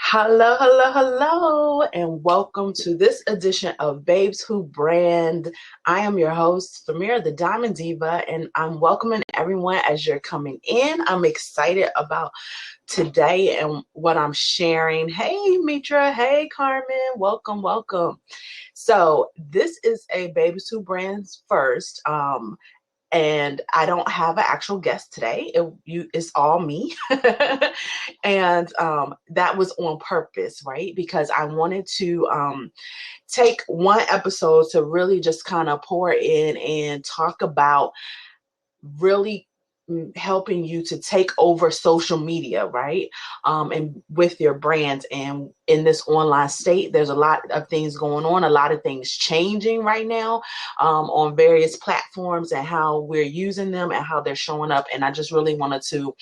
Hello, hello, hello, and welcome to this edition of Babes Who Brand. I am your host, Famira, the Diamond Diva, and I'm welcoming everyone as you're coming in. I'm excited about today and what I'm sharing. Hey, Mitra. Hey, Carmen. Welcome, welcome. So this is a Babes Who Brands first. And I don't have an actual guest today. It's all me. And that was on purpose, right? Because I wanted to take one episode to really just kind of pour in and talk about really helping you to take over social media, right? And with your brands. And in this online state, there's a lot of things going on, a lot of things changing right now on various platforms and how we're using them and how they're showing up. And I just really wanted to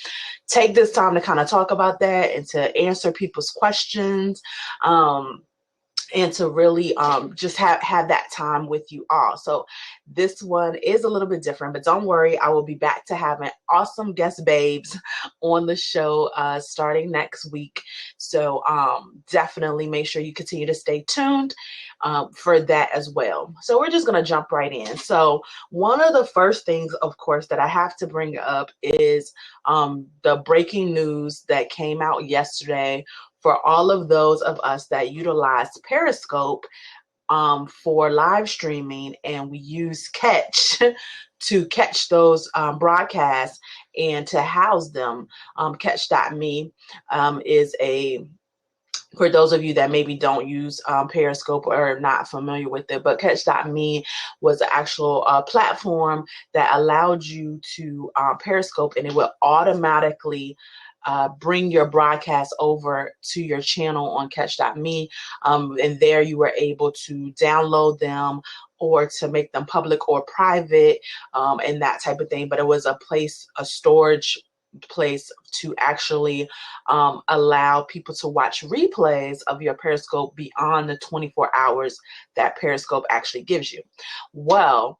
take this time to kind of talk about that and to answer people's questions. And to really just have that time with you all. So this one is a little bit different, but don't worry, I will be back to having awesome guest babes on the show starting next week. So definitely make sure you continue to stay tuned for that as well. So we're just going to jump right in. So one of the first things, of course, that I have to bring up is the breaking news that came out yesterday for all of those of us that utilized Periscope for live streaming, and we use Catch to catch those broadcasts and to house them. Catch.me is for those of you that maybe don't use Periscope or are not familiar with it, but Catch.me was an actual platform that allowed you to Periscope, and it will automatically bring your broadcast over to your channel on Catch.me, and there you were able to download them or to make them public or private, and that type of thing. But it was a storage place to actually allow people to watch replays of your Periscope beyond the 24 hours that Periscope actually gives you. Well,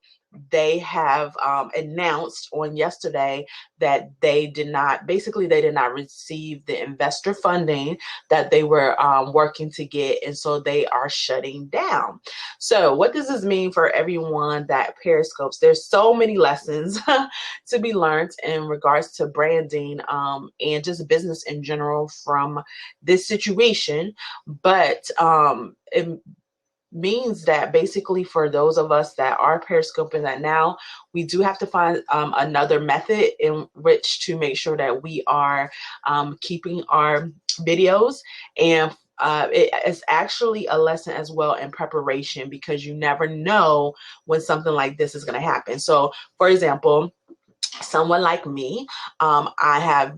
they have announced on yesterday that they did not receive the investor funding that they were working to get, and so they are shutting down. So what does this mean for everyone that Periscopes? There's so many lessons to be learned in regards to branding and just business in general from this situation, but it means that basically for those of us that are Periscoping that now, we do have to find another method in which to make sure that we are keeping our videos. And it is actually a lesson as well in preparation, because you never know when something like this is going to happen. So for example, someone like me, I have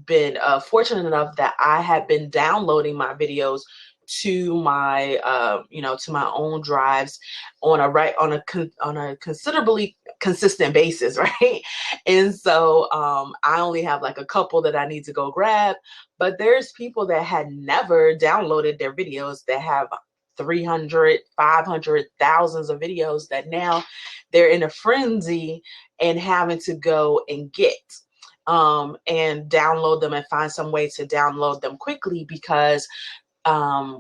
been fortunate enough that I have been downloading my videos to my to my own drives on a considerably consistent basis, right? And so I only have like a couple that I need to go grab, but there's people that had never downloaded their videos that have 300, 500, thousands of videos that now they're in a frenzy and having to go and get and download them and find some way to download them quickly, because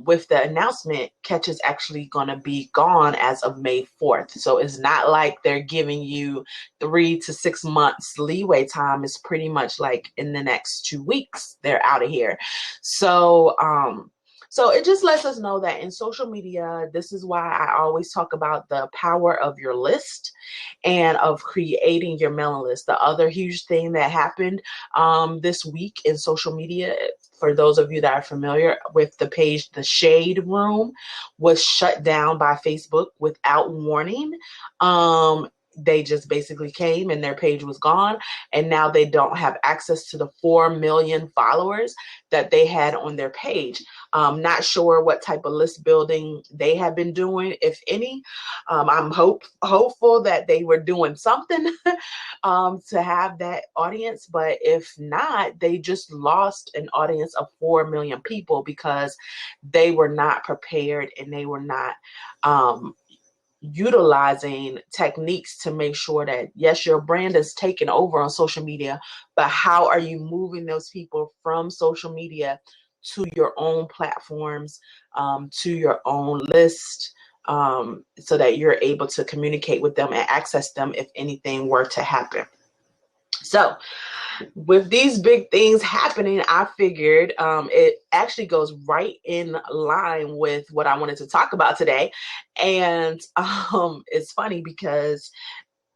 with the announcement, Catch is actually going to be gone as of May 4th. So it's not like they're giving you 3 to 6 months leeway time. It's pretty much like in the next 2 weeks, they're out of here. So, so it just lets us know that in social media, this is why I always talk about the power of your list and of creating your mailing list. The other huge thing that happened this week in social media, for those of you that are familiar with the page, the Shade Room was shut down by Facebook without warning. They just basically came and their page was gone, and now they don't have access to the 4 million followers that they had on their page. Not sure what type of list building they have been doing, if any. I'm hopeful that they were doing something to have that audience, but if not, they just lost an audience of 4 million people because they were not prepared and they were not utilizing techniques to make sure that, yes, your brand is taken over on social media, but how are you moving those people from social media to your own platforms, to your own list, so that you're able to communicate with them and access them if anything were to happen. So with these big things happening, I figured it actually goes right in line with what I wanted to talk about today. And it's funny because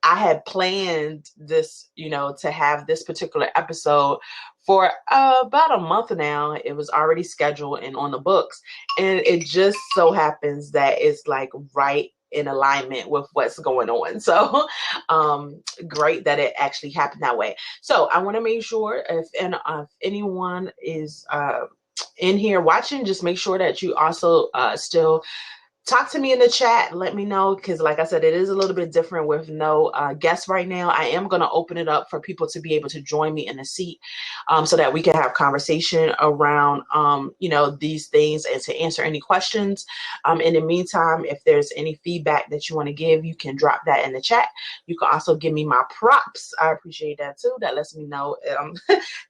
I had planned this, to have this particular episode for about a month now. It was already scheduled and on the books. And it just so happens that it's like right in alignment with what's going on. So great that it actually happened that way. So I want to make sure if anyone is in here watching, just make sure that you also still talk to me in the chat. Let me know, because like I said, it is a little bit different with no guests right now. I am going to open it up for people to be able to join me in the seat, so that we can have conversation around, these things, and to answer any questions. In the meantime, if there's any feedback that you want to give, you can drop that in the chat. You can also give me my props. I appreciate that too. That lets me know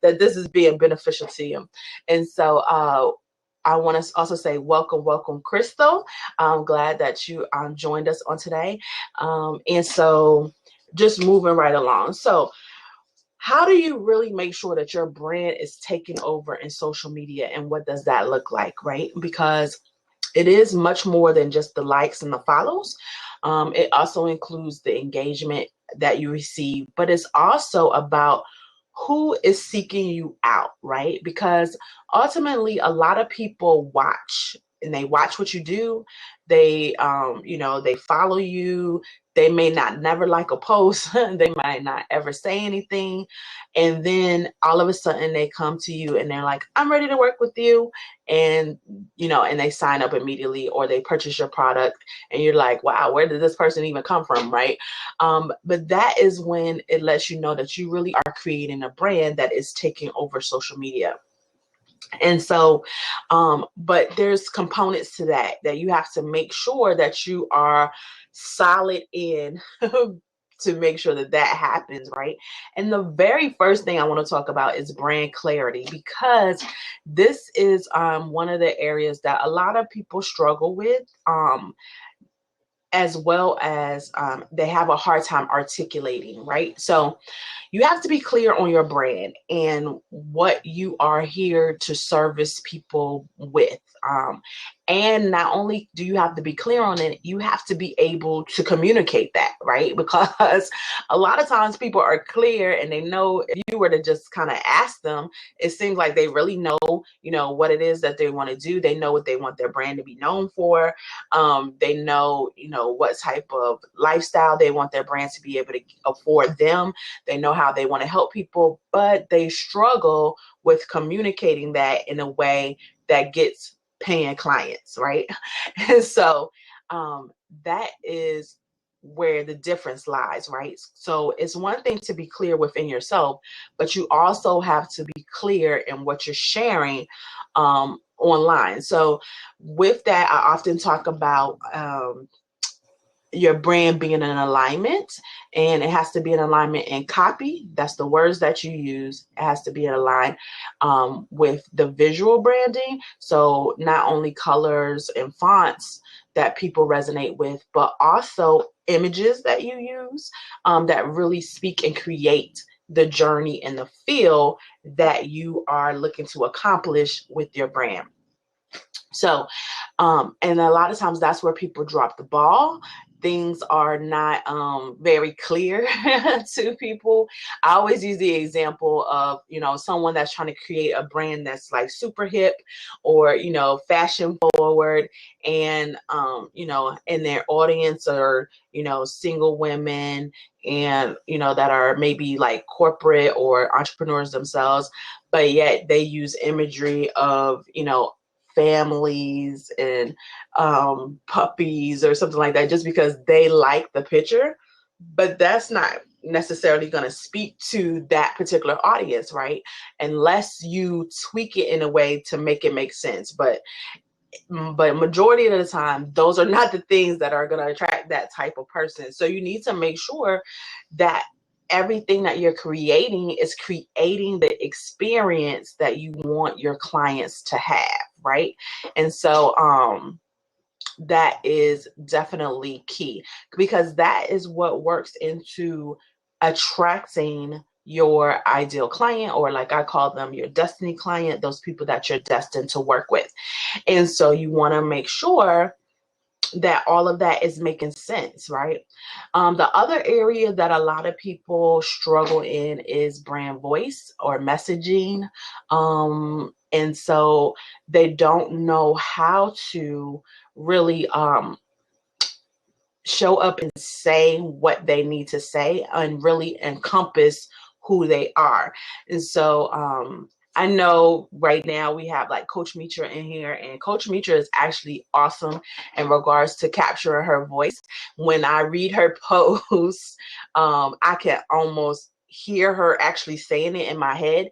that this is being beneficial to you. And so, I want to also say welcome, Crystal. I'm glad that you joined us on today. And so just moving right along. So how do you really make sure that your brand is taking over in social media, and what does that look like, right? Because it is much more than just the likes and the follows. It also includes the engagement that you receive, but it's also about who is seeking you out, right? Because ultimately, a lot of people watch, and they watch what you do. They, they follow you. They may not never like a post. They might not ever say anything. And then all of a sudden they come to you and they're like, I'm ready to work with you. And, and they sign up immediately, or they purchase your product, and you're like, wow, where did this person even come from, right? But that is when it lets you know that you really are creating a brand that is taking over social media. And so, but there's components to that you have to make sure that you are solid in to make sure that happens, right? And the very first thing I want to talk about is brand clarity, because this is one of the areas that a lot of people struggle with, as well as they have a hard time articulating, right? So you have to be clear on your brand and what you are here to service people with. And not only do you have to be clear on it, you have to be able to communicate that, right? Because a lot of times people are clear and they know, if you were to just kind of ask them, it seems like they really know, what it is that they want to do. They know what they want their brand to be known for. They know, what type of lifestyle they want their brand to be able to afford them. They know how they want to help people, but they struggle with communicating that in a way that gets paying clients, right? And so that is where the difference lies, right? So it's one thing to be clear within yourself, but you also have to be clear in what you're sharing online. So with that, I often talk about your brand being in alignment, and it has to be in alignment in copy. That's the words that you use. It has to be in line with the visual branding. So not only colors and fonts that people resonate with, but also images that you use that really speak and create the journey and the feel that you are looking to accomplish with your brand. So, and a lot of times that's where people drop the ball. Things are not very clear to people. I always use the example of, someone that's trying to create a brand that's like super hip or, fashion forward, and, and their audience are, single women and, that are maybe like corporate or entrepreneurs themselves, but yet they use imagery of, families and puppies or something like that, just because they like the picture. But that's not necessarily going to speak to that particular audience, right? Unless you tweak it in a way to make it make sense. But majority of the time, those are not the things that are going to attract that type of person. So you need to make sure that everything that you're creating is creating the experience that you want your clients to have, right? And so that is definitely key, because that is what works into attracting your ideal client, or like I call them, your destiny client, those people that you're destined to work with. And so you want to make sure that all of that is making sense, right? The other area that a lot of people struggle in is brand voice or messaging. And so they don't know how to really show up and say what they need to say and really encompass who they are. And so I know right now we have like Coach Mitra in here, and Coach Mitra is actually awesome in regards to capturing her voice. When I read her posts, I can almost hear her actually saying it in my head,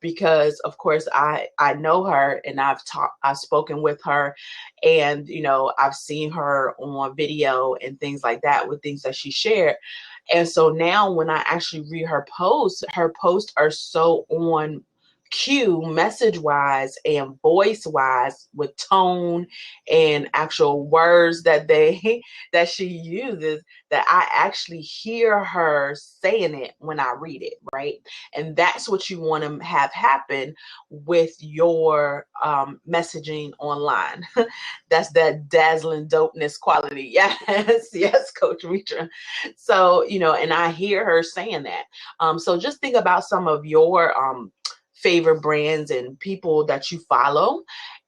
because of course I know her, and I've spoken with her, and you know, I've seen her on video and things like that with things that she shared. And so now when I actually read her posts are so on cue, message wise and voice wise, with tone and actual words that that she uses, that I actually hear her saying it when I read it, right? And that's what you want to have happen with your messaging online. That's that dazzling dopeness quality. Yes, yes, Coach Mitra. So, you know, and I hear her saying that. So just think about some of your favorite brands and people that you follow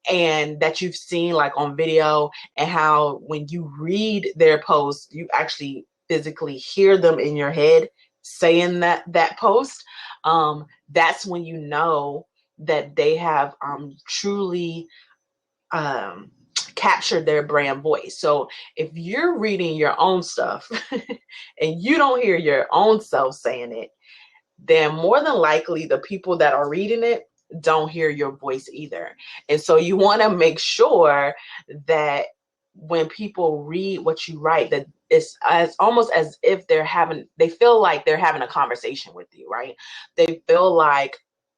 and that you've seen like on video, and how when you read their posts, you actually physically hear them in your head saying that post. That's when you know that they have truly captured their brand voice. So if you're reading your own stuff and you don't hear your own self saying it, then more than likely the people that are reading it don't hear your voice either. And so you want to make sure that when people read what you write, that it's almost as if they feel like they're having a conversation with you, right? They feel like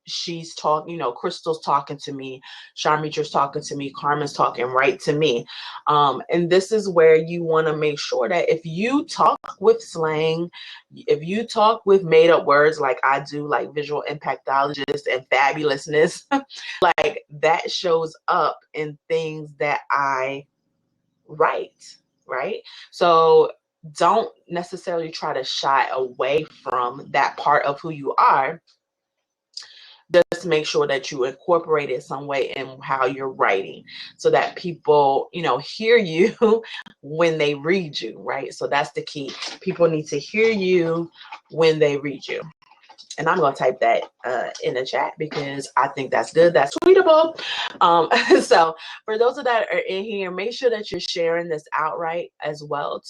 she's talking, you know, Crystal's talking to me, Sharmitra's talking to me, Carmen's talking right to me. And this is where you want to make sure that if you talk with slang, if you talk with made up words like I do, like visual impactologist and fabulousness, like that shows up in things that I write, right? So don't necessarily try to shy away from that part of who you are. Just make sure that you incorporate it some way in how you're writing, so that people, you know, hear you when they read you, right? So that's the key. People need to hear you when they read you. And I'm going to type that in the chat because I think that's good. That's tweetable. So for those that are in here, make sure that you're sharing this outright as well.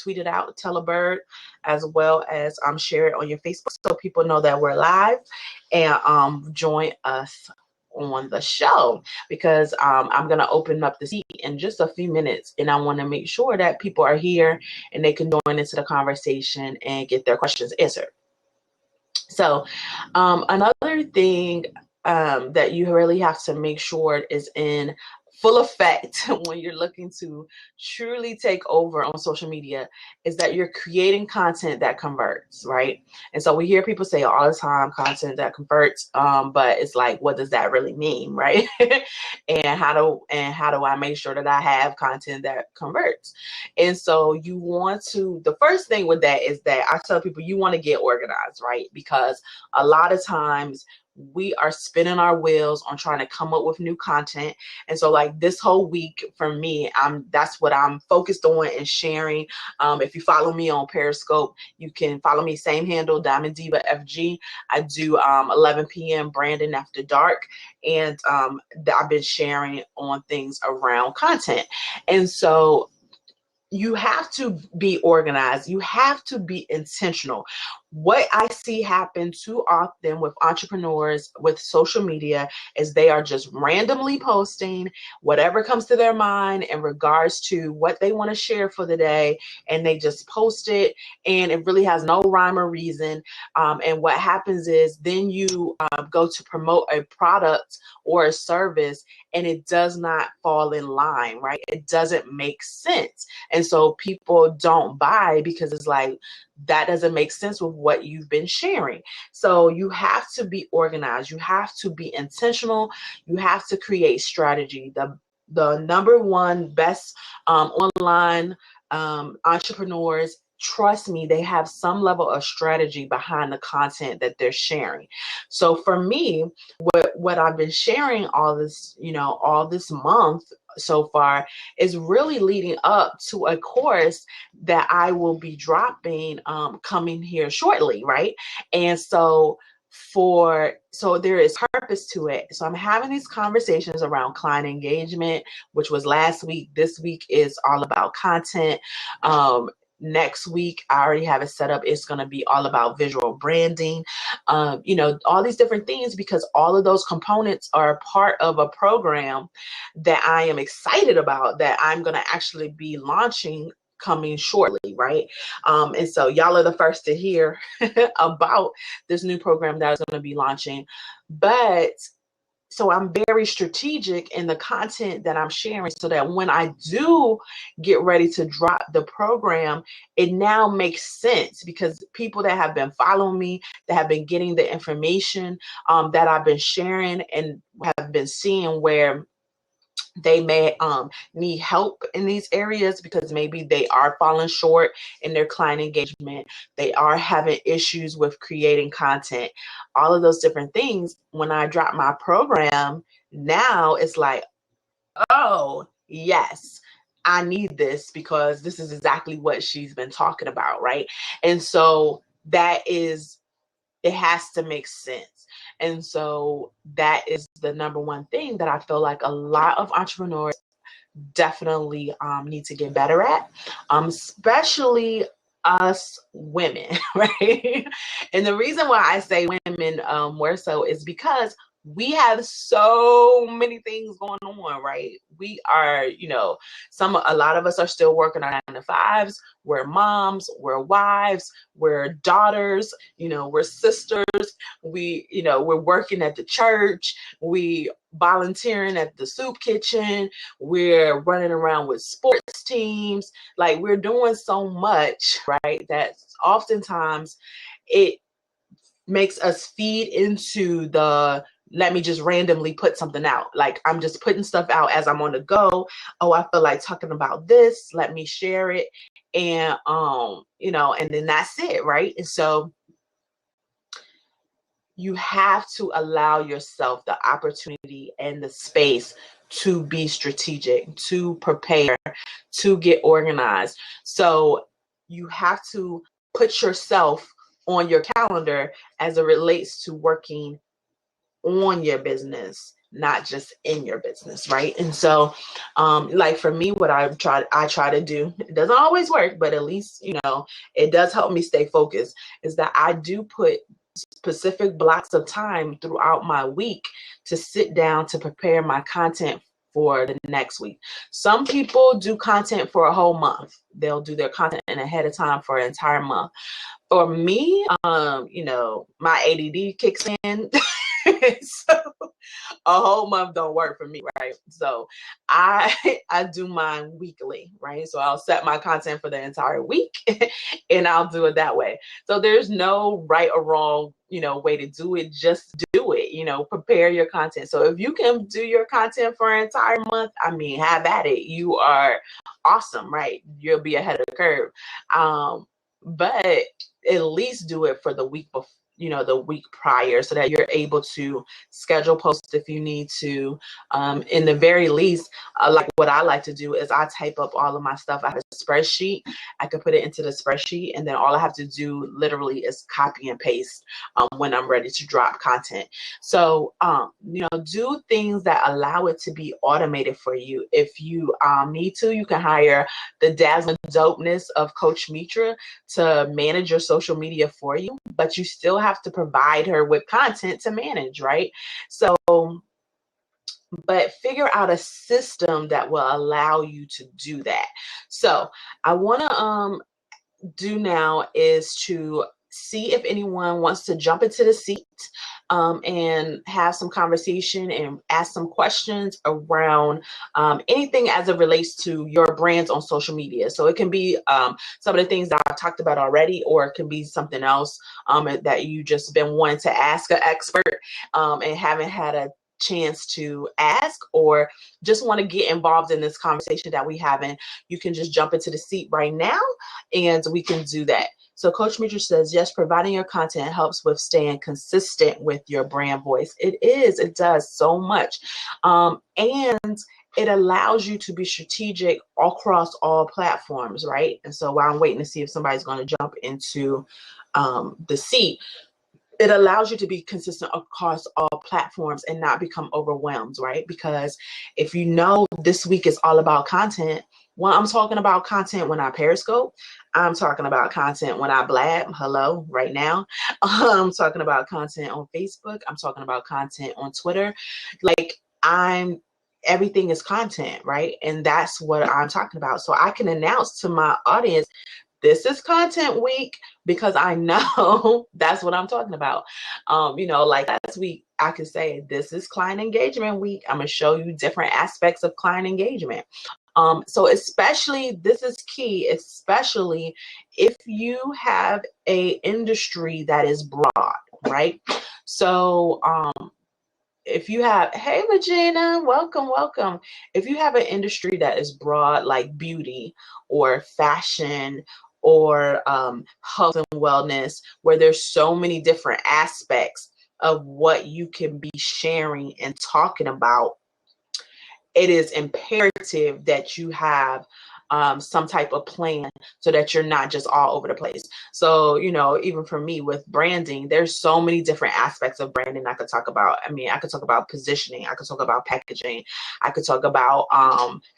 Tweet it out, tell a bird, as well as share it on your Facebook so people know that we're live, and join us on the show, because I'm going to open up the seat in just a few minutes, and I want to make sure that people are here and they can join into the conversation and get their questions answered. So another thing that you really have to make sure is in full effect when you're looking to truly take over on social media is that you're creating content that converts, right? And so we hear people say all the time, content that converts, but it's like, what does that really mean, right? and how do I make sure that I have content that converts? And so you want to, the first thing with that is that I tell people you want to get organized, right? Because a lot of times we are spinning our wheels on trying to come up with new content. And so like this whole week for me, that's what I'm focused on and sharing. If you follow me on Periscope, you can follow me, same handle, Diamond Diva FG. I do 11 p.m. branding after dark. And I've been sharing on things around content. And so you have to be organized. You have to be intentional. what I see happen too often with entrepreneurs with social media is they are just randomly posting whatever comes to their mind in regards to what they want to share for the day, and they just post it, and it really has no rhyme or reason. And what happens is then you go to promote a product or a service, and it does not fall in line, right? It doesn't make sense. And so people don't buy because it's like, that doesn't make sense with what you've been sharing. So you have to be organized. You have to be intentional. You have to create strategy. The number one best online entrepreneurs, trust me, they have some level of strategy behind the content that they're sharing. So for me, what I've been sharing all this month so far is really leading up to a course that I will be dropping coming here shortly, right? And so there is purpose to it. So I'm having these conversations around client engagement, which was last week. This week is all about content. Next week, I already have it set up. It's going to be all about visual branding, all these different things, because all of those components are part of a program that I am excited about, that I'm going to actually be launching coming shortly, right? And so y'all are the first to hear about this new program that I was going to be launching. But so I'm very strategic in the content that I'm sharing, so that when I do get ready to drop the program, it now makes sense, because people that have been following me, that have been getting the information that I've been sharing, and have been seeing where they may need help in these areas, because maybe they are falling short in their client engagement. They are having issues with creating content, all of those different things. When I drop my program, now it's like, oh, yes, I need this, because this is exactly what she's been talking about, right? And so it has to make sense. And so that is the number one thing that I feel like a lot of entrepreneurs definitely need to get better at, especially us women, right? And the reason why I say women more so is because we have so many things going on, right? We are, a lot of us are still working our 9-to-5s. We're moms, we're wives, we're daughters, we're sisters. We're working at the church. We volunteering at the soup kitchen. We're running around with sports teams. Like, we're doing so much, right? That oftentimes it makes us feed into let me just randomly put something out. Like, I'm just putting stuff out as I'm on the go. Oh, I feel like talking about this. Let me share it. And, and then that's it, right? And so you have to allow yourself the opportunity and the space to be strategic, to prepare, to get organized. So you have to put yourself on your calendar as it relates to working on your business, not just in your business, right? And so like for me, what I try to do, it doesn't always work, but at least it does help me stay focused, is that I do put specific blocks of time throughout my week to sit down to prepare my content for the next week. Some people do content for a whole month. They'll do their content ahead of time for an entire month. For me, my ADD kicks in. So a whole month don't work for me, right? So I do mine weekly, right? So I'll set my content for the entire week and I'll do it that way. So there's no right or wrong, way to do it. Just do it, prepare your content. So if you can do your content for an entire month, have at it. You are awesome, right? You'll be ahead of the curve. But at least do it for the week before. the week prior, so that you're able to schedule posts if you need to. In the very least, like what I like to do is I type up all of my stuff. I have a spreadsheet. I can put it into the spreadsheet, and then all I have to do literally is copy and paste when I'm ready to drop content. So, do things that allow it to be automated for you. If you need to, you can hire the dazzling dopeness of Coach Mitra to manage your social media for you, but you still have to provide her with content to manage, right? So, but figure out a system that will allow you to do that. So I want to do now is to see if anyone wants to jump into the seat and have some conversation and ask some questions around anything as it relates to your brands on social media. So it can be some of the things that I've talked about already, or it can be something else that you just been wanting to ask an expert and haven't had a chance to ask, or just want to get involved in this conversation that we having. You can just jump into the seat right now and we can do that. So Coach Mitra says, yes, providing your content helps with staying consistent with your brand voice. It does so much. And it allows you to be strategic across all platforms, right? And so while I'm waiting to see if somebody's going to jump into the seat, it allows you to be consistent across all platforms and not become overwhelmed, right? Because if you know this week is all about content, well, I'm talking about content when I Periscope. I'm talking about content when I blab, hello, right now. I'm talking about content on Facebook. I'm talking about content on Twitter. Like everything is content, right? And that's what I'm talking about. So I can announce to my audience, this is content week, because I know that's what I'm talking about. Like last week, I could say this is client engagement week. I'm going to show you different aspects of client engagement. So especially, this is key, especially if you have a industry that is broad, right? So, if you have, hey Regina, welcome. If you have an industry that is broad, like beauty or fashion or health and wellness, where there's so many different aspects of what you can be sharing and talking about, it is imperative that you have some type of plan so that you're not just all over the place. So, even for me with branding, there's so many different aspects of branding I could talk about. I could talk about positioning. I could talk about packaging. I could talk about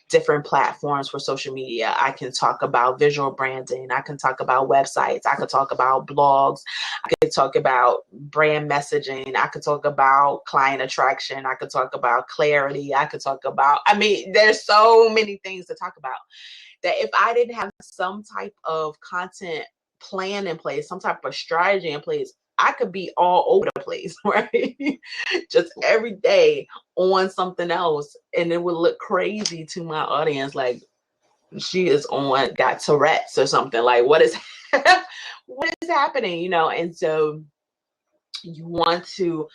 different platforms for social media. I can talk about visual branding. I can talk about websites. I could talk about blogs. I could talk about brand messaging. I could talk about client attraction. I could talk about clarity. I could talk about, there's so many things to talk about, that if I didn't have some type of content plan in place, some type of strategy in place, I could be all over the place, right? Just every day on something else. And it would look crazy to my audience. Like, she is got Tourette's or something. Like, what is happening? And so you want to,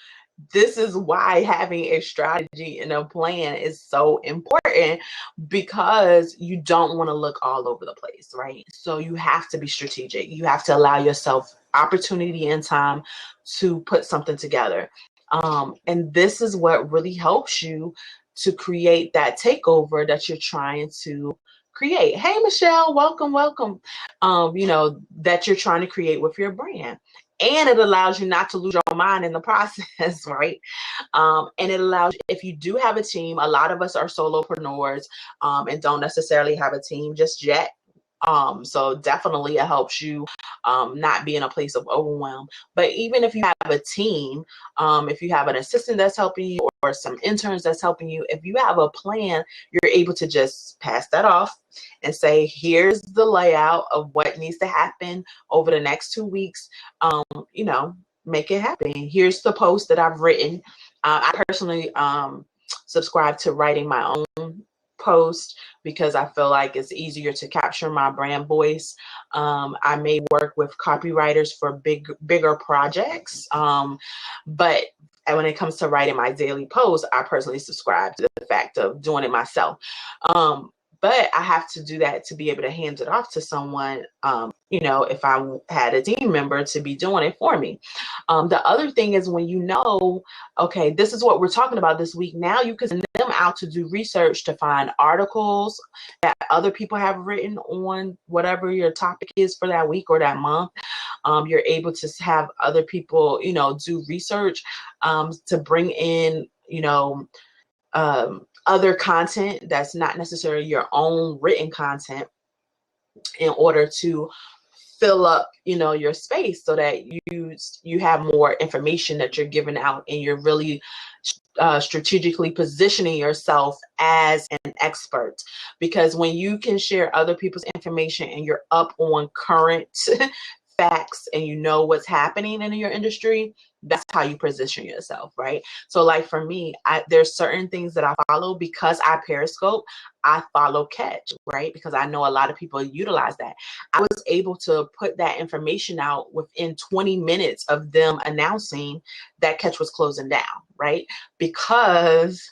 this is why having a strategy and a plan is so important, because you don't want to look all over the place, right? So you have to be strategic. You have to allow yourself opportunity and time to put something together. And this is what really helps you to create that takeover that you're trying to create. Hey, Michelle, welcome. That you're trying to create with your brand. And it allows you not to lose your mind in the process, right? And it allows, if you do have a team, a lot of us are solopreneurs and don't necessarily have a team just yet. So definitely it helps you not be in a place of overwhelm. But even if you have a team, if you have an assistant that's helping you or some interns that's helping you, if you have a plan, you're able to just pass that off and say, here's the layout of what needs to happen over the next 2 weeks. Make it happen. Here's the post that I've written. I personally subscribe to writing my own post because I feel like it's easier to capture my brand voice. I may work with copywriters for bigger projects, but when it comes to writing my daily post, I personally subscribe to the fact of doing it myself. But I have to do that to be able to hand it off to someone, you know, if I had a team member to be doing it for me. The other thing is when you know, okay, this is what we're talking about this week. Now you can send them out to do research to find articles that other people have written on whatever your topic is for that week or that month. You're able to have other people, you know, do research to bring in, you know, other content that's not necessarily your own written content in order to fill up, you know, your space so that you have more information that you're giving out, and you're really strategically positioning yourself as an expert. Because when you can share other people's information and you're up on current facts and you know what's happening in your industry, that's how you position yourself, right? So like for me, there's certain things that I follow because I Periscope. I follow Catch, right? Because I know a lot of people utilize that. I was able to put that information out within 20 minutes of them announcing that Catch was closing down, right? Because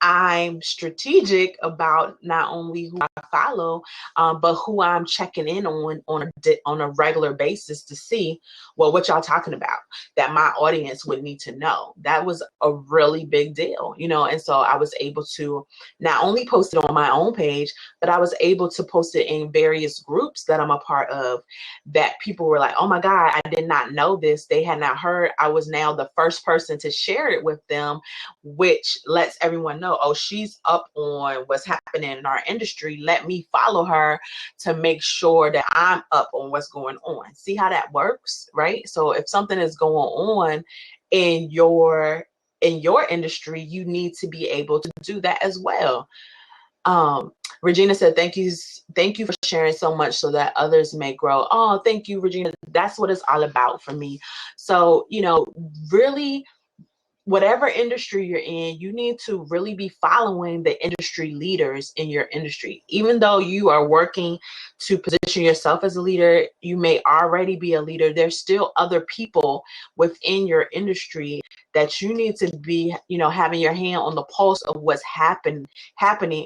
I'm strategic about not only who I follow, but who I'm checking in on a regular basis to see, well, what y'all talking about that my audience would need to know. That was a really big deal, you know, and so I was able to not only post it on my own page, but I was able to post it in various groups that I'm a part of that people were like, oh my God, I did not know this. They had not heard. I was now the first person to share it with them, which lets everyone know, oh, she's up on what's happening in our industry. Let me follow her to make sure that I'm up on what's going on. See how that works, right? So if something is going on in your industry, you need to be able to do that as well. Regina said, thank you for sharing so much so that others may grow. Oh, thank you, Regina. That's what it's all about for me. So, you know, really, whatever industry you're in, you need to really be following the industry leaders in your industry. Even though you are working to position yourself as a leader, you may already be a leader. There's still other people within your industry that you need to be, you know, having your hand on the pulse of what's happening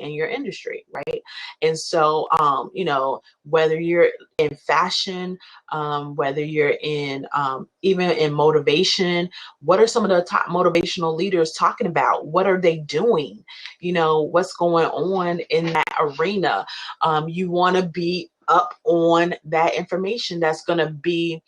in your industry, right? And so, you know, whether you're in fashion, whether you're in even in motivation, what are some of the top motivational leaders talking about? What are they doing? You know, what's going on in that arena? You want to be up on that information that's going to be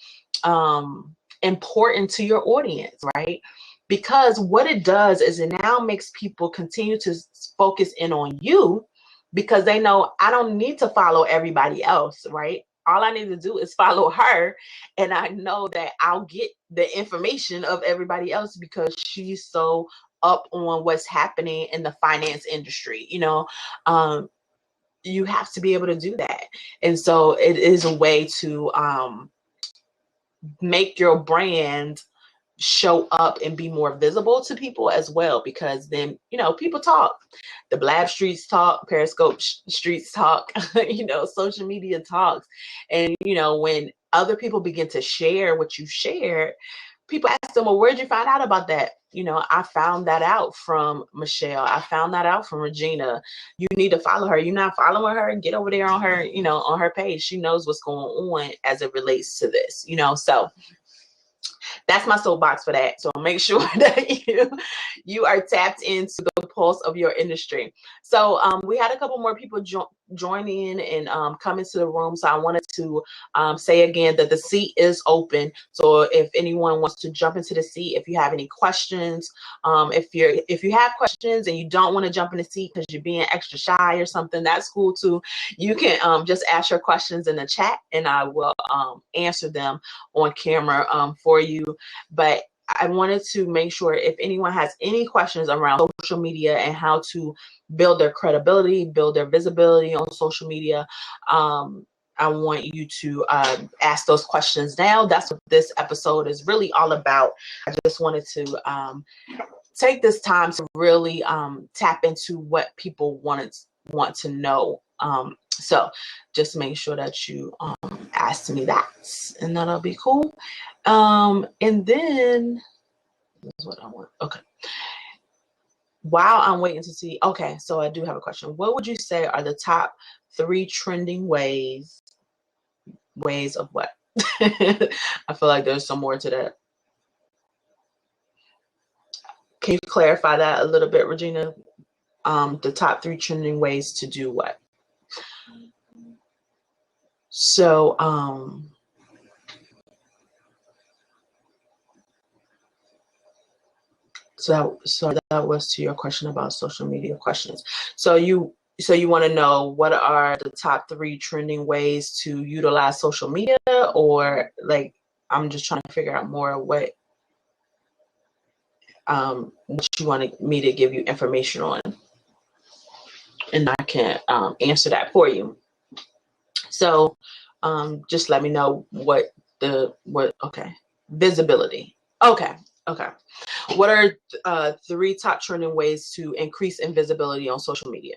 important to your audience, right? Because what it does is it now makes people continue to focus in on you, because they know I don't need to follow everybody else, right? All I need to do is follow her, and I know that I'll get the information of everybody else because she's so up on what's happening in the finance industry. You know, you have to be able to do that. And so it is a way to make your brand show up and be more visible to people as well, because then, you know, people talk. The Blab streets talk, Periscope streets talk, you know, social media talks. And, you know, when other people begin to share what you shared, people ask them, well, where'd you find out about that? You know, I found that out from Michelle. I found that out from Regina. You need to follow her. You're not following her, get over there on her, you know, on her page. She knows what's going on as it relates to this, you know. So that's my soapbox for that. So make sure that you are tapped into the pulse of your industry. So we had a couple more people join in and come into the room. So I wanted to say again that the seat is open. So if anyone wants to jump into the seat, if you have any questions, if you have questions and you don't want to jump in the seat because you're being extra shy or something, that's cool too. You can just ask your questions in the chat and I will answer them on camera for you. But I wanted to make sure if anyone has any questions around social media and how to build their credibility, build their visibility on social media, I want you to ask those questions now. That's what this episode is really all about. I just wanted to take this time to really tap into what people want to know. So just make sure that you ask me that, and that'll be cool. And then that's what I want. Okay. while I'm waiting to see, okay, so I do have a question. What would you say are the top 3 trending ways of what? I feel like there's some more to that. Can you clarify that a little bit, Regina? The top 3 trending ways to do what? So, so that was to your question about social media questions. So you want to know what are the top 3 trending ways to utilize social media, or like I'm just trying to figure out more what you wanted me to give you information on, and I can answer that for you. So just let me know what okay, visibility. Okay. What are 3 top trending ways to increase invisibility on social media?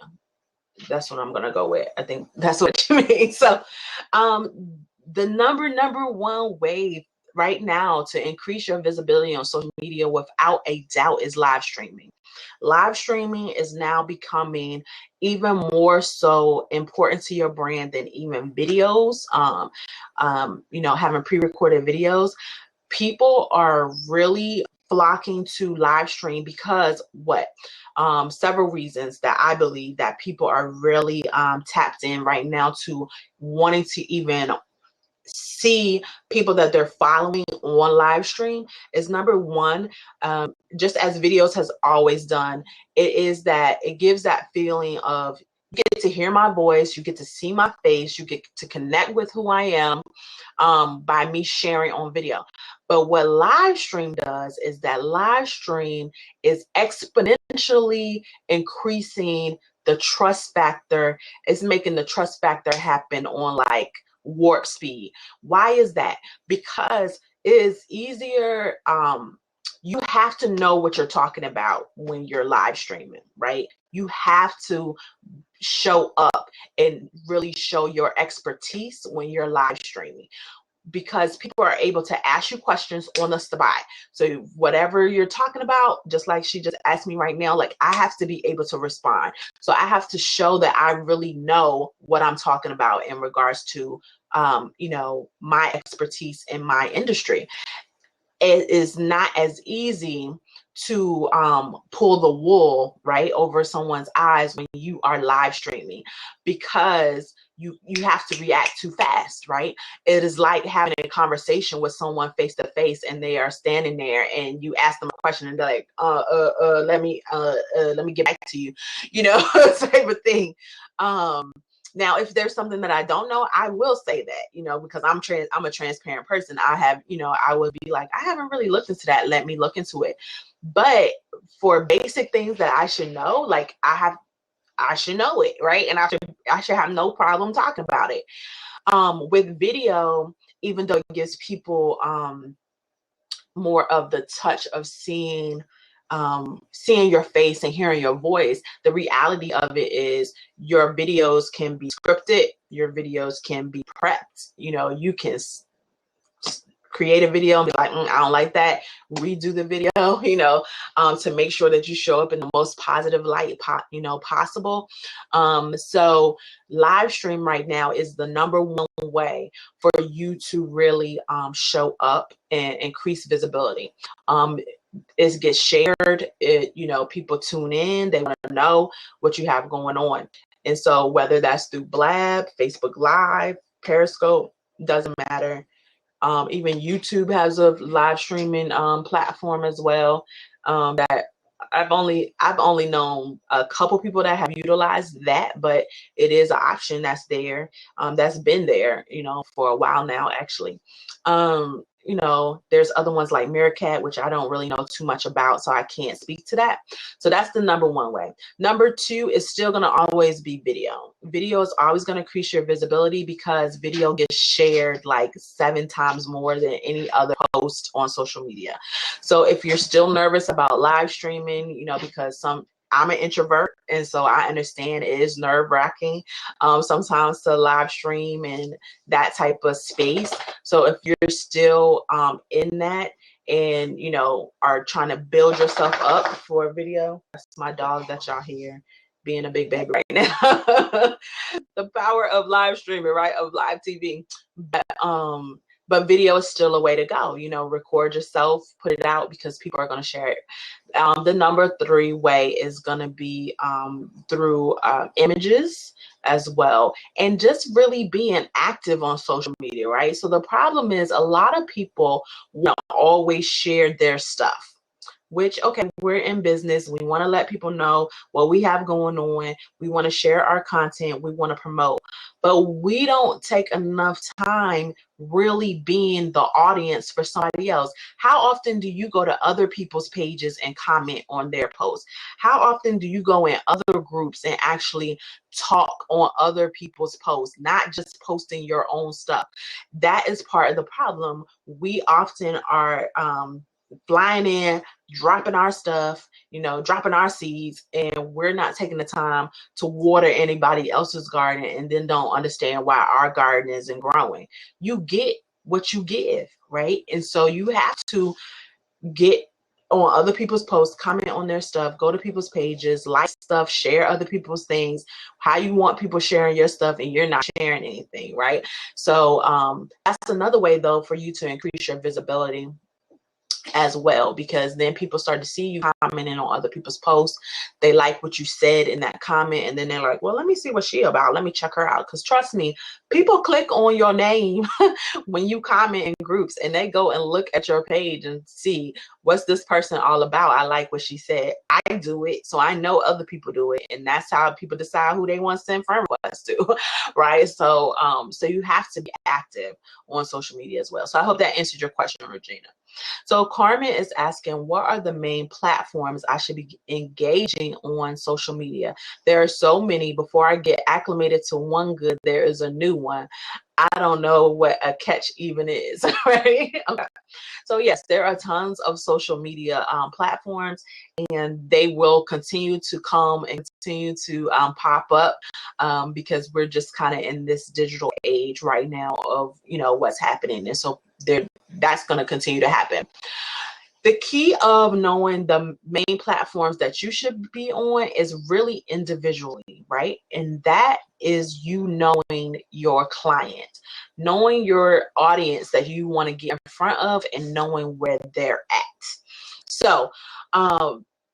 That's what I'm gonna go with. I think that's what you mean. So the number one way right now to increase your visibility on social media without a doubt is live streaming. Live streaming is now becoming even more so important to your brand than even videos. Having pre-recorded videos. People are really flocking to live stream because several reasons that I believe that people are really tapped in right now to wanting to even see people that they're following on live stream is number one, just as videos has always done, it gives that feeling of you get to hear my voice, you get to see my face, you get to connect with who I am by me sharing on video. But what live stream does is that live stream is exponentially increasing the trust factor. It's making the trust factor happen on like warp speed. Why is that? Because it is easier. You have to know what you're talking about when you're live streaming, right? You have to show up and really show your expertise when you're live streaming, because people are able to ask you questions on the spot. So whatever you're talking about, just like she just asked me right now, like I have to be able to respond. So I have to show that I really know what I'm talking about in regards to, my expertise in my industry. It is not as easy to pull the wool right over someone's eyes when you are live streaming, because you have to react too fast, right? It is like having a conversation with someone face to face, and they are standing there, and you ask them a question, and they're like, let me get back to you, type of thing. Now, if there's something that I don't know, I will say that, because I'm a transparent person. I would be like, I haven't really looked into that. Let me look into it. But for basic things that I should know, like I should know it, right? And I should have no problem talking about it. With video, even though it gives people more of the touch of seeing your face and hearing your voice, the reality of it is your videos can be scripted, your videos can be prepped. You can create a video and be like, I don't like that, redo the video, to make sure that you show up in the most positive light possible. So live stream right now is the number one way for you to really show up and increase visibility. It gets shared, people tune in, they want to know what you have going on. And so whether that's through Blab, Facebook Live, Periscope, doesn't matter. Even YouTube has a live streaming platform as well. That I've only known a couple people that have utilized that, but it is an option that's there. That's been there, for a while now, actually. There's other ones like Meerkat, which I don't really know too much about, so I can't speak to that. So that's the number one way. Number two is still going to always be video. Video is always going to increase your visibility because video gets shared like 7 times more than any other post on social media. So if you're still nervous about live streaming, because I'm an introvert, and so I understand it is nerve-wracking sometimes to live stream in that type of space. So if you're still in that and, you know, are trying to build yourself up for a video. That's my dog that y'all hear being a big baby right now. The power of live streaming, right? Of live TV. But video is still a way to go. You know, record yourself, put it out, because people are going to share it. The number 3 way is going to be through images as well, and just really being active on social media, right? So the problem is a lot of people want to always share their stuff, which, okay, we're in business. We want to let people know what we have going on. We want to share our content. We want to promote, but we don't take enough time really being the audience for somebody else. How often do you go to other people's pages and comment on their posts? How often do you go in other groups and actually talk on other people's posts, not just posting your own stuff? That is part of the problem. We often are flying in, dropping our stuff, you know, dropping our seeds, and we're not taking the time to water anybody else's garden, and then don't understand why our garden isn't growing. You get what you give, right? And so you have to get on other people's posts, comment on their stuff, go to people's pages, like stuff, share other people's things, how you want people sharing your stuff and you're not sharing anything, right? So that's another way, though, for you to increase your visibility as well, because then people start to see you commenting on other people's posts. They like what you said in that comment, and then they're like, well, let me see what she about. Let me check her out. Because trust me, people click on your name when you comment in groups, and they go and look at your page and see, what's this person all about? I like what she said. I do it, so I know other people do it, and that's how people decide who they want to send friend requests to, right? So so you have to be active on social media as well. So I hope that answered your question, Regina. So Carmen is asking, what are the main platforms I should be engaging on social media? There are so many. Before I get acclimated to one good, there is a new one. I don't know what a catch even is, right? Okay. So yes, there are tons of social media platforms, and they will continue to come and continue to pop up because we're just kind of in this digital age right now of, you know, what's happening. And so that's going to continue to happen. The key of knowing the main platforms that you should be on is really individually, right? And that is you knowing your client, knowing your audience that you want to get in front of, and knowing where they're at. So,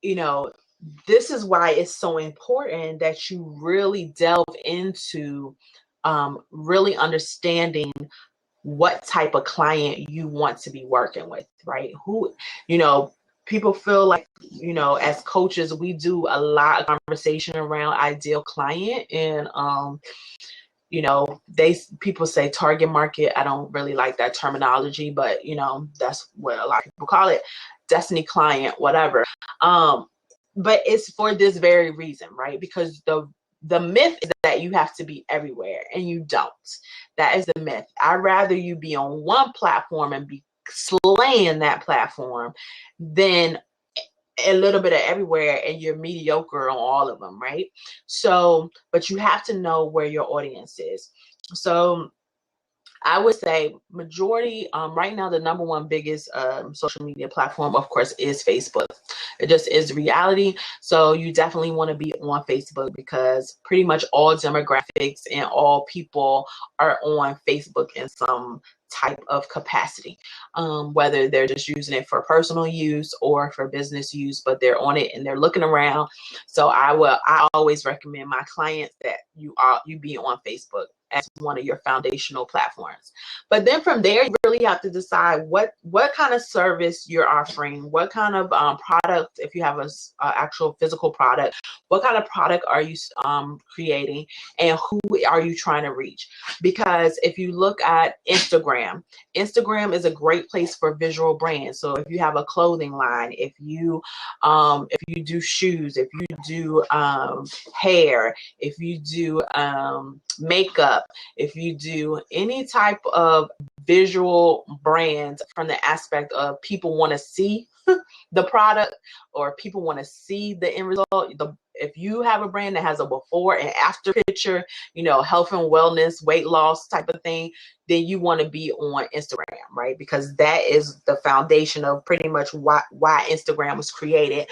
you know, this is why it's so important that you really delve into really understanding what type of client you want to be working with, right? Who, you know, people feel like, you know, as coaches, we do a lot of conversation around ideal client, and you know, people say target market. I don't really like that terminology, but you know, that's what a lot of people call it, destiny client, whatever. But it's for this very reason, right? Because the myth is that you have to be everywhere, and you don't. That is the myth. I'd rather you be on one platform and be slaying that platform than a little bit of everywhere and you're mediocre on all of them, right? So, but you have to know where your audience is. So I would say majority, right now, the number one biggest social media platform, of course, is Facebook. It just is reality. So you definitely want to be on Facebook, because pretty much all demographics and all people are on Facebook in some type of capacity, whether they're just using it for personal use or for business use, but they're on it and they're looking around. So I always recommend my clients that you be on Facebook as one of your foundational platforms. But then from there, you really have to decide what kind of service you're offering, what kind of product, if you have a actual physical product, what kind of product are you creating, and who are you trying to reach? Because if you look at Instagram is a great place for visual brands. So if you have a clothing line, if you do shoes, if you do hair, if you do makeup, if you do any type of visual brand from the aspect of people want to see the product, or people want to see the end result, if you have a brand that has a before and after picture, you know, health and wellness, weight loss type of thing, then you want to be on Instagram, right? Because that is the foundation of pretty much why Instagram was created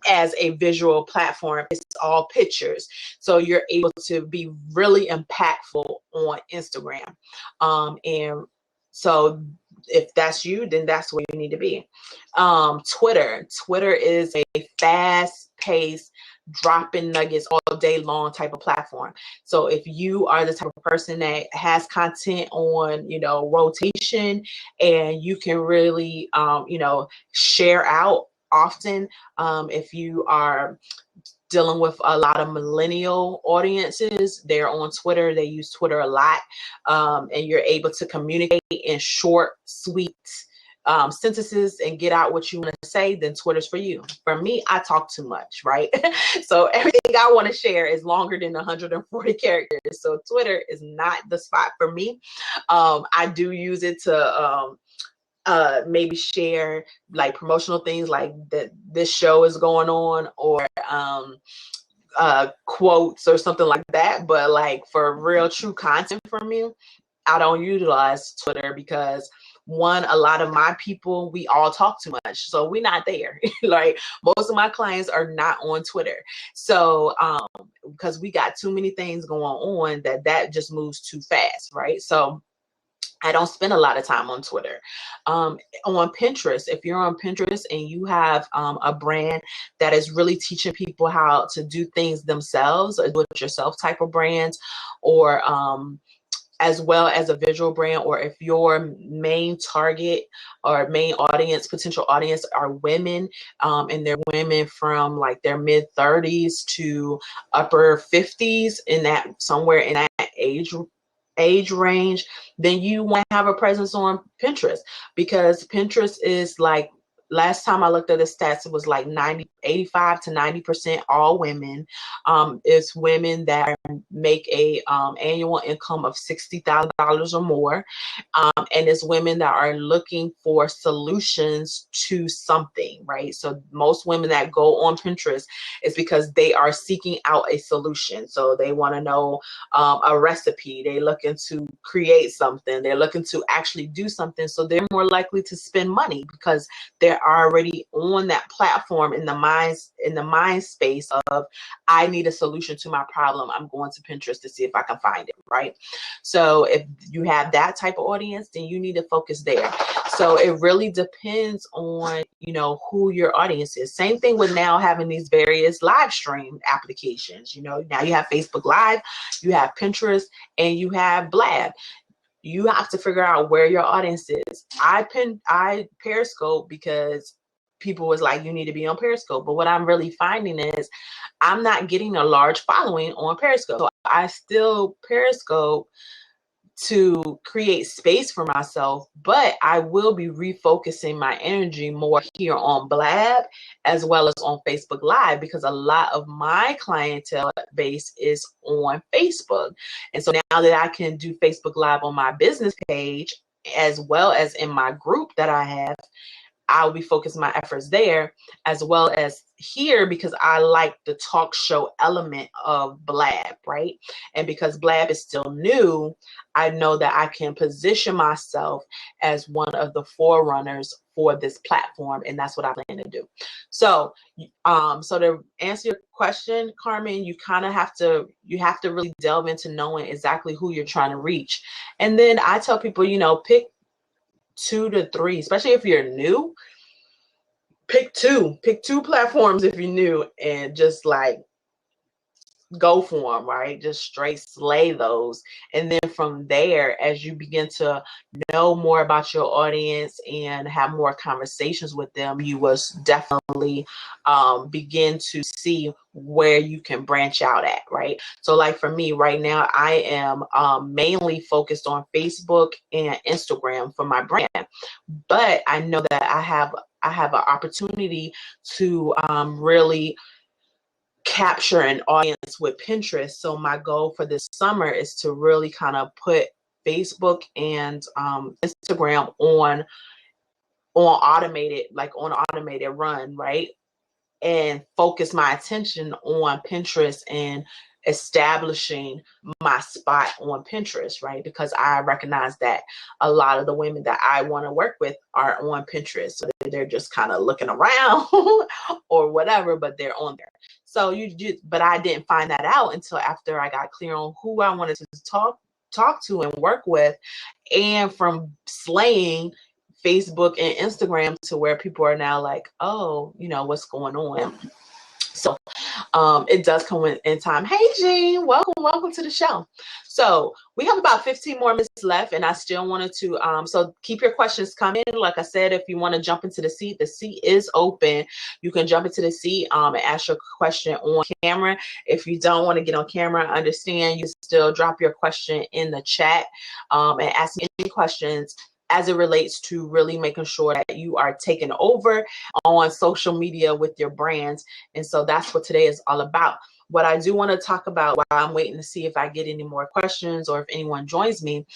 as a visual platform. It's all pictures. So you're able to be really impactful on Instagram. And so if that's you, then that's where you need to be. Twitter is a fast-paced, dropping nuggets all day long type of platform. So if you are the type of person that has content on, you know, rotation, and you can really, you know, share out often, if you are dealing with a lot of millennial audiences, they're on Twitter, they use Twitter a lot, and you're able to communicate in short, sweet sentences and get out what you want to say, then Twitter's for you. For me, I talk too much, right? So everything I want to share is longer than 140 characters. So Twitter is not the spot for me. I do use it to maybe share like promotional things, like that this show is going on, or quotes or something like that. But like for real true content from me, I don't utilize Twitter because, one, a lot of my people, we all talk too much, so we're not there. Like most of my clients are not on Twitter, so because we got too many things going on that just moves too fast, right? So I don't spend a lot of time on Twitter. On Pinterest, if you're on Pinterest and you have a brand that is really teaching people how to do things themselves, or do-it-yourself type of brands, or as well as a visual brand, or if your main target or main audience, potential audience, are women, and they're women from like their mid 30s to upper 50s, in that, somewhere in that age range, then you want to have a presence on Pinterest, because Pinterest is like, last time I looked at the stats, it was like 85 to 90% all women. It's women that make a annual income of $60,000 or more, and it's women that are looking for solutions to something, right? So most women that go on Pinterest is because they are seeking out a solution. So they want to know a recipe, they're looking to create something, they're looking to actually do something. So they're more likely to spend money because they're already on that platform in the mind space of, I need a solution to my problem, I'm going to Pinterest to see if I can find it, right? So if you have that type of audience, then you need to focus there. So it really depends on, you know, who your audience is. Same thing with now having these various live stream applications. You know, now you have Facebook Live, you have Pinterest, and you have Blab. You have to figure out where your audience is. I Periscope because people was like, you need to be on Periscope. But what I'm really finding is I'm not getting a large following on Periscope. So I still Periscope to create space for myself, but I will be refocusing my energy more here on Blab as well as on Facebook Live, because a lot of my clientele base is on Facebook. And so now that I can do Facebook Live on my business page as well as in my group that I have, I'll be focusing my efforts there as well as here, because I like the talk show element of Blab, right? And because Blab is still new, I know that I can position myself as one of the forerunners for this platform, and that's what I plan to do. So, so to answer your question, Carmen, you have to really delve into knowing exactly who you're trying to reach. And then I tell people, you know, pick 2 to 3, especially if you're new. Pick two platforms if you're new, and just like go for them, right? Just straight slay those. And then from there, as you begin to know more about your audience and have more conversations with them, you will definitely begin to see where you can branch out at, right? So like for me right now, I am mainly focused on Facebook and Instagram for my brand, but I know that I have an opportunity to really capture an audience with Pinterest. So my goal for this summer is to really kind of put Facebook and Instagram on automated run, right? and focus my attention on Pinterest and establishing my spot on Pinterest, right? Because I recognize that a lot of the women that I want to work with are on Pinterest. So they're just kind of looking around or whatever, but they're on there. So but I didn't find that out until after I got clear on who I wanted to talk to and work with, and from slaying Facebook and Instagram to where people are now like, oh, you know, what's going on? So it does come in time. Hey, Jean, welcome to the show. So we have about 15 more minutes left, and I still wanted to, so keep your questions coming. Like I said, if you want to jump into the seat is open. You can jump into the seat and ask your question on camera. If you don't want to get on camera, I understand. You still drop your question in the chat and ask me any questions as it relates to really making sure that you are taking over on social media with your brands. And so that's what today is all about. What I do want to talk about while I'm waiting to see if I get any more questions or if anyone joins me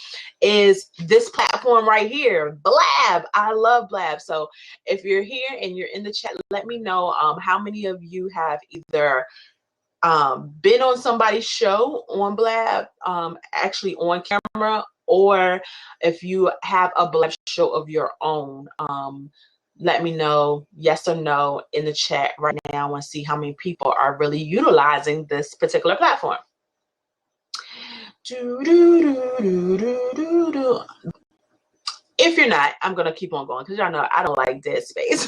is this platform right here, Blab. I love Blab. So if you're here and you're in the chat, let me know how many of you have either been on somebody's show on Blab, actually on camera, or if you have a Blab show of your own. Let me know yes or no in the chat right now and see how many people are really utilizing this particular platform. If you're not, I'm going to keep on going because y'all know I don't like dead space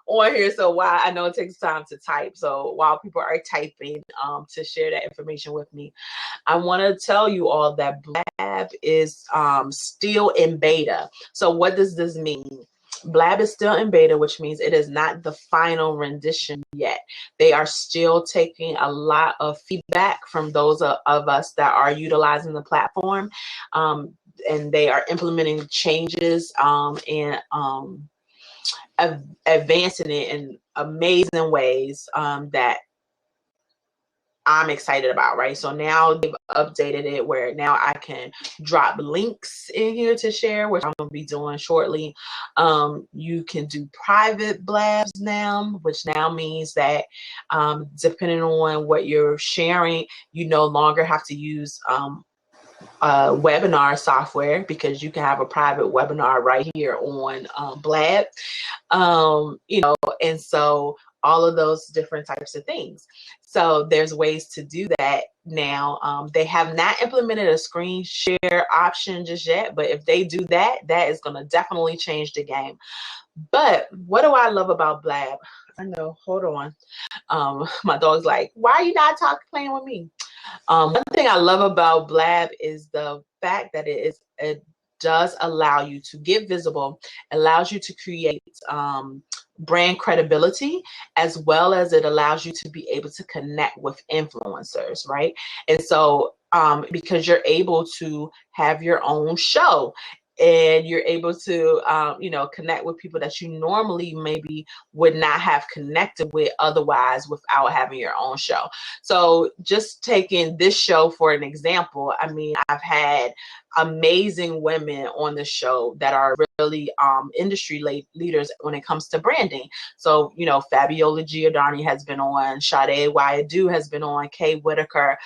on here. So while I know it takes time to type, so while people are typing to share that information with me, I want to tell you all that Blab is still in beta. So what does this mean? Blab is still in beta, which means it is not the final rendition yet. They are still taking a lot of feedback from those of us that are utilizing the platform. And they are implementing changes and advancing it in amazing ways that I'm excited about, right? So now they've updated it where now I can drop links in here to share, which I'm going to be doing shortly. You can do private blabs now, which now means that depending on what you're sharing, you no longer have to use webinar software, because you can have a private webinar right here on Blab, you know, and so all of those different types of things. So there's ways to do that now. They have not implemented a screen share option just yet, but if they do that, that is going to definitely change the game. But what do I love about Blab? I know, hold on. My dog's like, why are you not playing with me? One thing I love about Blab is the fact that it does allow you to get visible, allows you to create brand credibility, as well as it allows you to be able to connect with influencers, right? And so because you're able to have your own show, and you're able to, you know, connect with people that you normally maybe would not have connected with otherwise without having your own show. So just taking this show for an example, I mean, I've had amazing women on the show that are really industry leaders when it comes to branding. So, you know, Fabiola Giordani has been on, Sade Wayadu has been on, Kay Whitaker,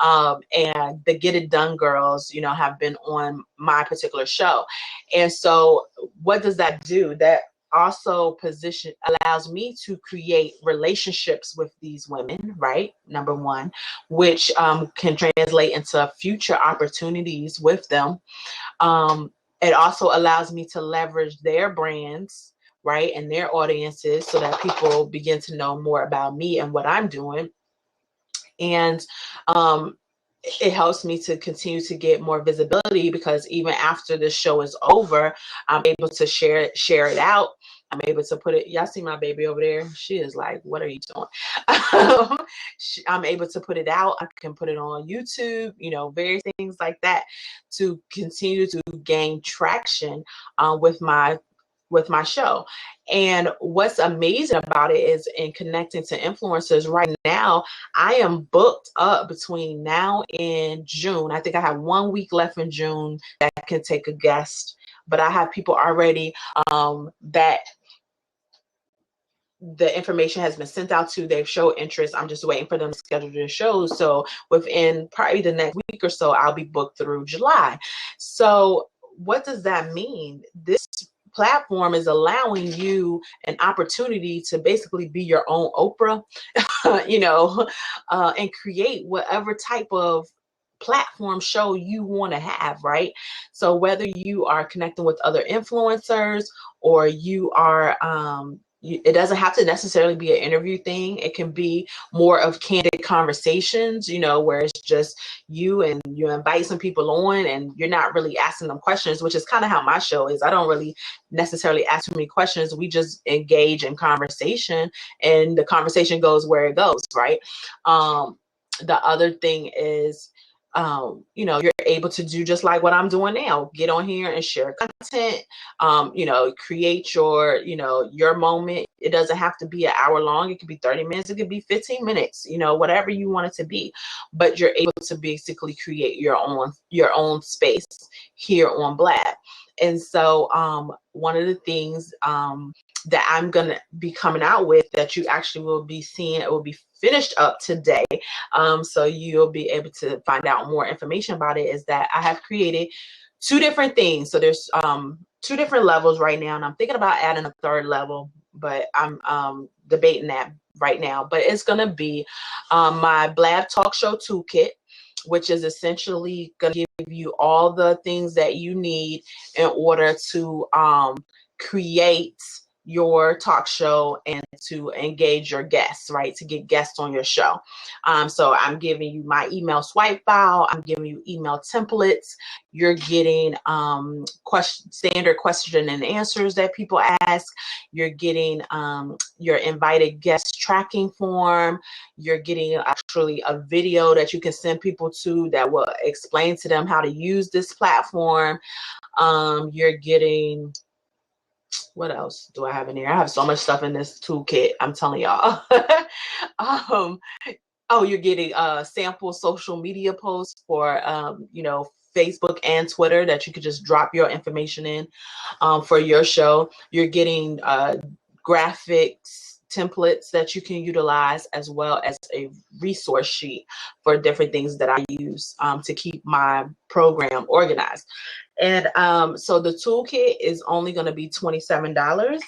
and the Get It Done girls, you know, have been on my particular show. And so what does that do? That also allows me to create relationships with these women, right? Number one, which can translate into future opportunities with them. It also allows me to leverage their brands, right, and their audiences, so that people begin to know more about me and what I'm doing. And it helps me to continue to get more visibility, because even after this show is over, I'm able to share it out. I'm able to put it, y'all see my baby over there? She is like, what are you doing? I'm able to put it out. I can put it on YouTube, you know, various things like that, to continue to gain traction with my show. And what's amazing about it is, in connecting to influencers right now, I am booked up between now and June. I think I have 1 week left in June that I can take a guest, but I have people already that the information has been sent out to, they've showed interest. I'm just waiting for them to schedule their shows. So within probably the next week or so, I'll be booked through July. So what does that mean? This platform is allowing you an opportunity to basically be your own Oprah, and create whatever type of platform show you want to have, right? So whether you are connecting with other influencers, or you are it doesn't have to necessarily be an interview thing. It can be more of candid conversations, where it's just you and you invite some people on and you're not really asking them questions, which is kind of how my show is. I don't really necessarily ask too many questions. We just engage in conversation, and the conversation goes where it goes, right? The other thing is, you're able to do just like what I'm doing now. Get on here and share content, create your moment. It doesn't have to be an hour long. It could be 30 minutes. It could be 15 minutes, whatever you want it to be. But you're able to basically create your own space here on Blab. And so one of the things that I'm going to be coming out with, that you actually will be seeing, it will be finished up today. So you'll be able to find out more information about it, is that I have created 2 different things. So there's 2 different levels right now, and I'm thinking about adding a 3rd level, but I'm debating that right now. But it's going to be my Blab Talk Show Toolkit, which is essentially going to give you all the things that you need in order to create your talk show and to engage your guests, right? To get guests on your show. So I'm giving you my email swipe file. I'm giving you email templates. You're getting standard question and answers that people ask. You're getting your invited guest tracking form. You're getting actually a video that you can send people to that will explain to them how to use this platform. You're getting, what else do I have in here? I have so much stuff in this toolkit, I'm telling y'all. You're getting sample social media posts for Facebook and Twitter that you could just drop your information in for your show. You're getting graphics templates that you can utilize, as well as a resource sheet for different things that I use to keep my program organized. And so the toolkit is only going to be $27.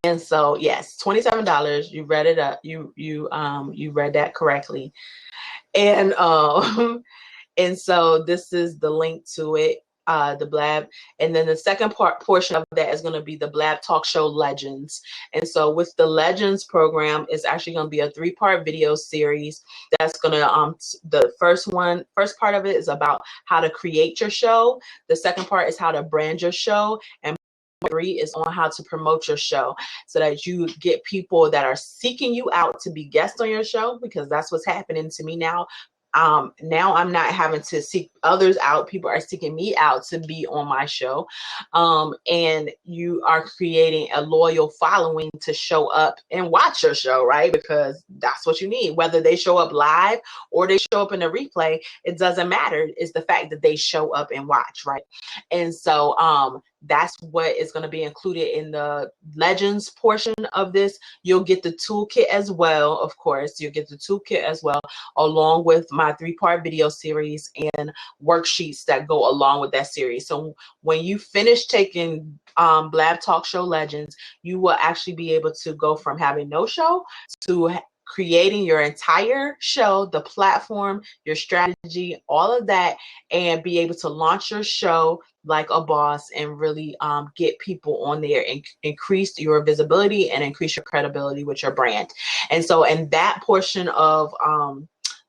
And so yes, $27. You read it up. You read that correctly. And and so this is the link to it. The Blab, and then the second portion of that is going to be the Blab Talk Show Legends. And so with the Legends program, it's actually going to be a 3-part video series. That's going to the first part of it is about how to create your show. The second part is how to brand your show, and 3 is on how to promote your show, so that you get people that are seeking you out to be guests on your show, because that's what's happening to me now. Now I'm not having to seek others out. People are seeking me out to be on my show. And you are creating a loyal following to show up and watch your show, right? Because that's what you need. Whether they show up live or they show up in a replay, it doesn't matter. It's the fact that they show up and watch, right? And so that's what is going to be included in the Legends portion of this. You'll get the toolkit as well, of course. You'll get the toolkit as well, along with my 3-part video series and worksheets that go along with that series. So when you finish taking Blab Talk Show Legends, you will actually be able to go from having no show to creating your entire show, the platform, your strategy, all of that, and be able to launch your show like a boss and really get people on there and increase your visibility and increase your credibility with your brand. And so, and that portion of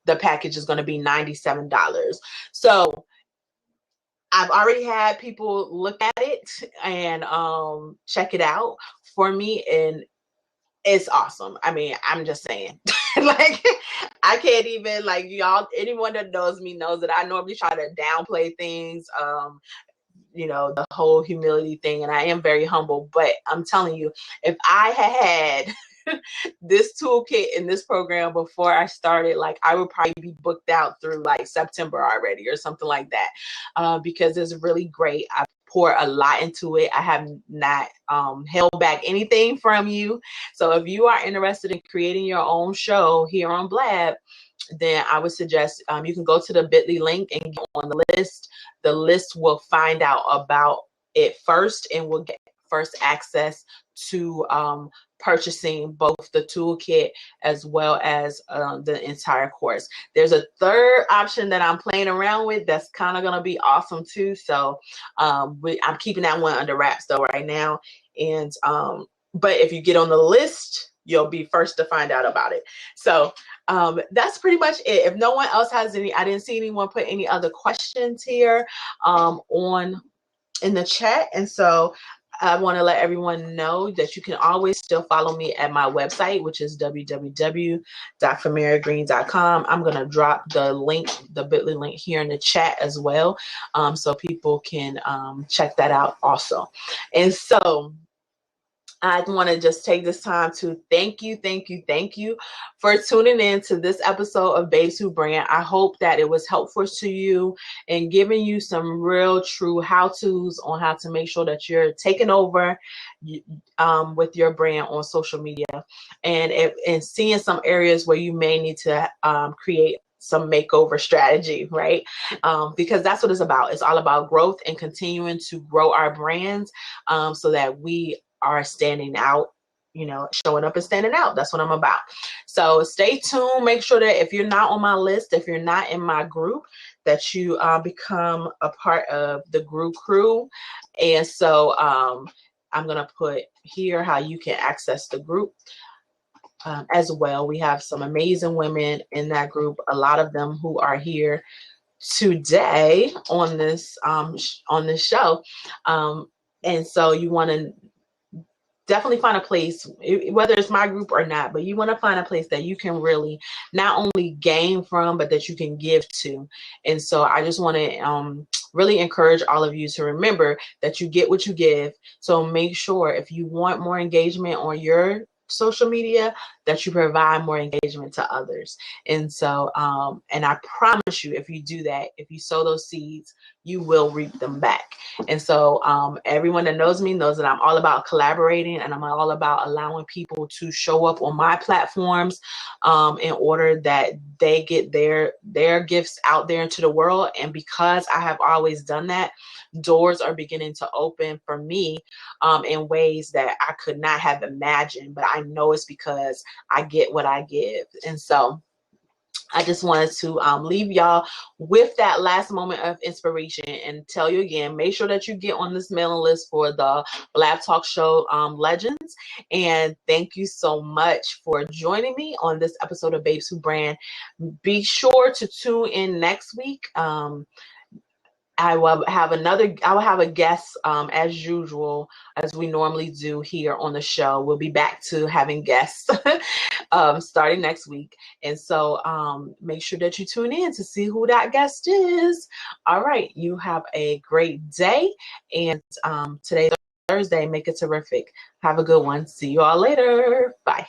the package is going to be $97. So I've already had people look at it and check it out for me, and it's awesome. I mean, I'm just saying, like, I can't even, like, y'all, anyone that knows me knows that I normally try to downplay things, the whole humility thing, and I am very humble, but I'm telling you, if I had this toolkit in this program before I started, like, I would probably be booked out through like September already or something like that, because it's really great. I've poured a lot into it. I have not held back anything from you. So if you are interested in creating your own show here on Blab, then I would suggest you can go to the bit.ly link and get on the list. The list will find out about it first and will get first access to purchasing both the toolkit as well as the entire course. There's a third option that I'm playing around with that's kind of going to be awesome too. So I'm keeping that one under wraps though right now. And but if you get on the list, you'll be first to find out about it. So that's pretty much it. If no one else has any, I didn't see anyone put any other questions here in the chat. And so I want to let everyone know that you can always still follow me at my website, which is www.famiragreen.com. I'm going to drop the link, the bit.ly link here in the chat as well, so people can check that out also. And so I want to just take this time to thank you for tuning in to this episode of Babes Who Brand. I hope that it was helpful to you and giving you some real true how-tos on how to make sure that you're taking over with your brand on social media, and seeing some areas where you may need to create some makeover strategy, right? Because that's what it's about. It's all about growth and continuing to grow our brands so that we are standing out, you know, showing up and standing out. That's what I'm about. So stay tuned. Make sure that if you're not on my list, if you're not in my group, that you become a part of the group crew. And so I'm going to put here how you can access the group as well. We have some amazing women in that group, a lot of them who are here today on this show. And so you want to definitely find a place, whether it's my group or not, but you want to find a place that you can really not only gain from, but that you can give to. And so I just want to really encourage all of you to remember that you get what you give. So make sure if you want more engagement on your social media, that you provide more engagement to others. And so and I promise you, if you do that, if you sow those seeds, you will reap them back. And so everyone that knows me knows that I'm all about collaborating, and I'm all about allowing people to show up on my platforms in order that they get their gifts out there into the world. And because I have always done that, doors are beginning to open for me in ways that I could not have imagined. But I know it's because I get what I give. And so I just wanted to leave y'all with that last moment of inspiration and tell you again, make sure that you get on this mailing list for the Blab Talk Show Legends. And thank you so much for joining me on this episode of Babes Who Brand. Be sure to tune in next week. I will have a guest as usual, as we normally do here on the show. We'll be back to having guests starting next week. And so make sure that you tune in to see who that guest is. All right. You have a great day. And today's Thursday. Make it terrific. Have a good one. See you all later. Bye.